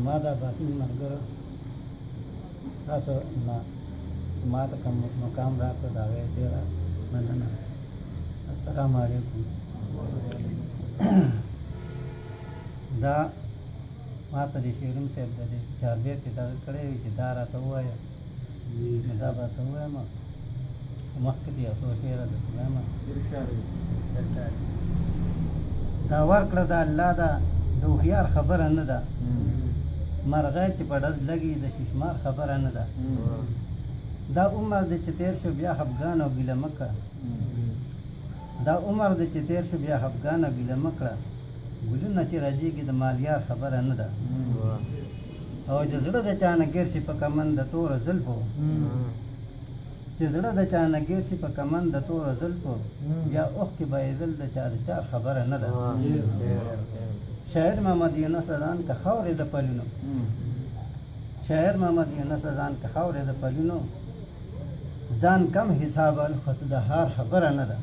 ما دا باسي ملګرو تاسو ما ته کوم مقام راکړ دا وی ډېره مننه. السلام علیکم. دا ما ته د شیرین صاحب د چاربیت دغه کړی وي چې دا راته ووایه نو دا به ته ووایم مخکې د یو څو شعره درته وایم. دا ورکړه د الله ده د هوښیار خبره نه ده، مرغۍ چې په ډز لګي د ششمار خبره نه ده. دا عمر دی چې تیر شو بیا خفګان او ګیله مه کړه، دا عمر دی چې تیر شو بیا خفګان او ګیله مه کړه. ګلونه چې راجېږي د مالیار خبره نه ده، او چې زړه د چا نه ګیر شي په کمند د توره زلفو، چې زړه د چا نه ګیر شي په کمند د توره زلفو، بیا اوښکې بهېدل د چا د چار خبره نه ده. شاعر محمد یونس ځان که خاورې د پلونو، شاعر محمد یونس ځان که خاورې د پلونو، ځان کم حساب خو د هار خبره نه ده.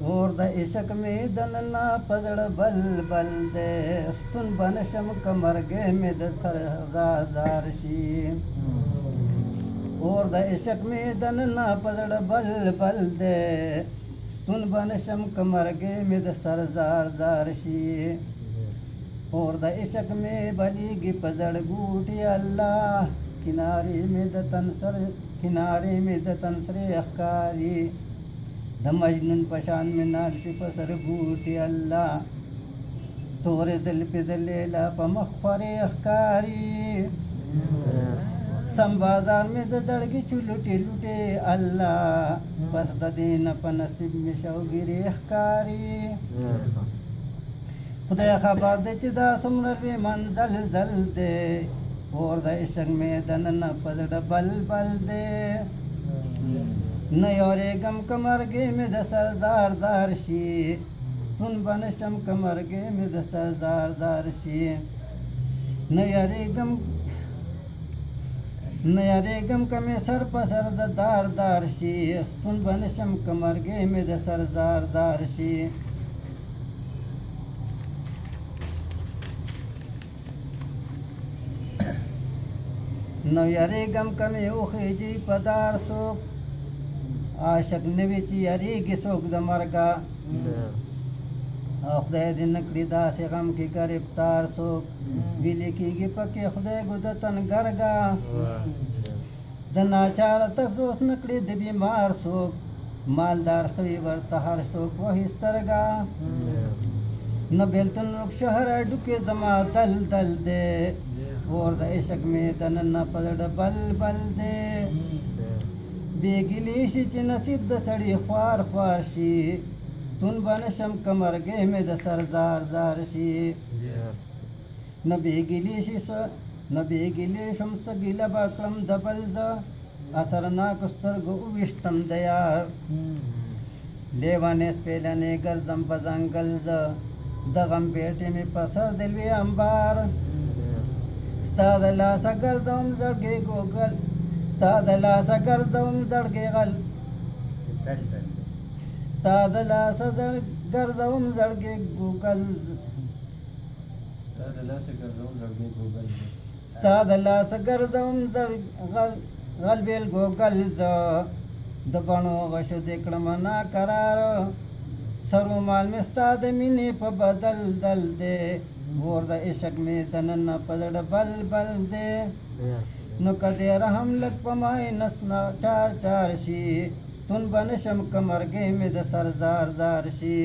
اور د عشق میں دننا پزړ بل بل دے، ستون بنشم کمرګې مې د سر هزار زار شي. اور د عشق میں دننا پزړ بل بل دے، ستون بنشم کمرګې مې د سر زار زار شي. اور د عشق میں بلیږي پزړ ګوټي الله، کنارې مې د تنسر کنارې مې د تنسرې اخکاری، د مجنون پشان میں نالشی پسر بوٹی اللہ، تورے زلفی د لیلا پا مخفر اخکاری، سم بازار میں د زڑگی چلوٹی لوٹے اللہ، بس د دین پا نصیب میں شوگیری اخکاری. خدای خبر دے چی دا سمر بی منزل زل دے، اور دا عشق میں دنن پزڑ بل بل دے. نیارېږم که مرګې مې د سر زار زار شي، تون به نشم که مرګې مې د سر زار زار شي. نیارېږم که مې سر په سر د دار دار شي، ستون به نشم که مرګې مې د سر زار زار شي. نیارېږم که مې وخېږي په دار څوک، عاشق نوی چې یریږي څوک د مرګه، او خدای دې نه کړي داسې غم کې ګرفتار څوک، ویلې کېږي پکې خدای ګو د تنګرګه. د ناچاره تفسوس نه کړي د بیمار څوک، مالدار خوي ورته هر څوک وهي سترګه. نه بېلتون روک شهر ډوکې زما دل دل دی، اور د عشق مې دننه په زړه بل بل دی. بیګلی شي چې نصیب د سړي خوار خوار شي، ستون به نشم که مرګې مې د سر زار زار شي. نه بیګلی شم څه ګیله به کړم د بل زه، اثرناکو سترګو وویشتم د یار. لیونې سپېلنې ګرځم په ځنګل زه، د غم بیټې مې په سر د لوی امبار. ستا د لاسه ګرځم زړګې ګوګل، ستا د لاسه ګرځوم زړګې غل، ستا د لاسه ګرځوم زړګې ګوګل، ستا د لاسه ګرځوم غل بیل ګوګل زه. د بڼو غشو دې کړم ناقرار، سرو مال مې ستا د مینې په بدل دل دی، اور د عشق مې دننه په زړه بل بل دی. نو کدی رحم لگ پمای نسنا چار چار شي، ستون به نشم که مرګې مې د سر زار زار شي.